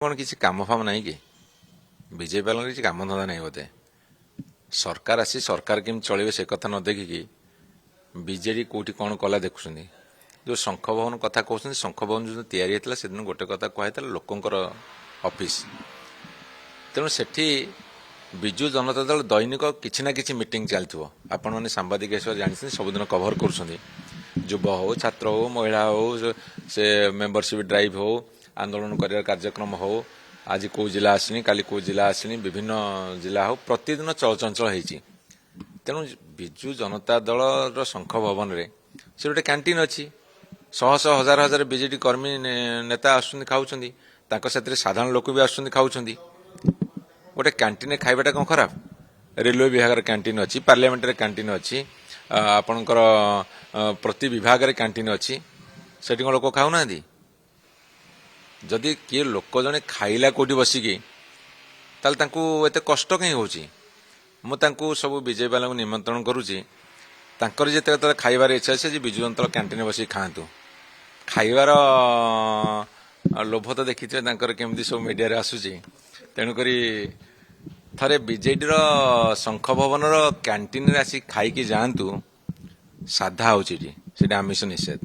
कौन किसी काम फाम नहीं कि विजय पाल किसी काम धंदा नहीं बोधे सरकार आसी सरकार केमी चलिए से कथा न देखिकी विजेडी कौटी कौन कला देखुं जो शंख भवन कथा कहते शंख भवन जो तैयारी होता से दिन गोटे कथा कहता लोकंर ऑफिस तेणु सेठी विजु जनता दल दैनिक किसी ना कि मीटिंग चलती आपण मैंने सांबादिक जानते सबुदिन कभर कर युव हो छात्र हो महिला हो से मेंबरशिप ड्राइव हो आंदोलन कर कार्यक्रम हो आज कौ जिला आसनी काली कौ जिला आसनी विभिन्न जिला हो प्रतिदिन चलचंचल होती तेणु विजु जनता दल शंख भवन रे से गोटे कैंटीन अच्छी शह शह हजार हजार बीजेडी कर्मी नेता आसुच्च खाऊँ साधारण लोक भी आसुच्च खाऊँ गोटे कैंटीन खाइबाटा कौन खराब रेलवे विभाग कैंटीन अच्छी पार्लियामेंट कैंटीन अच्छी आपणकर प्रति विभाग कैंटीन अच्छी सेठी कौन लोक खाऊना जदि किए लोक जड़े खाइला कौटी बसिकी एत कष्ट कहीं हो मुझे सब विजय बाला निमंत्रण करुच्ची जिते खाइबार इच्छा से विजु जनता कैंटीन बस खातु खाइबार लोभ तो देखी केमती सब मीडिया आसूची तेणुक थरे विजेडीर शंख भवन कैंटीन आसी खाई जातु साधा होची आमिष निषेध।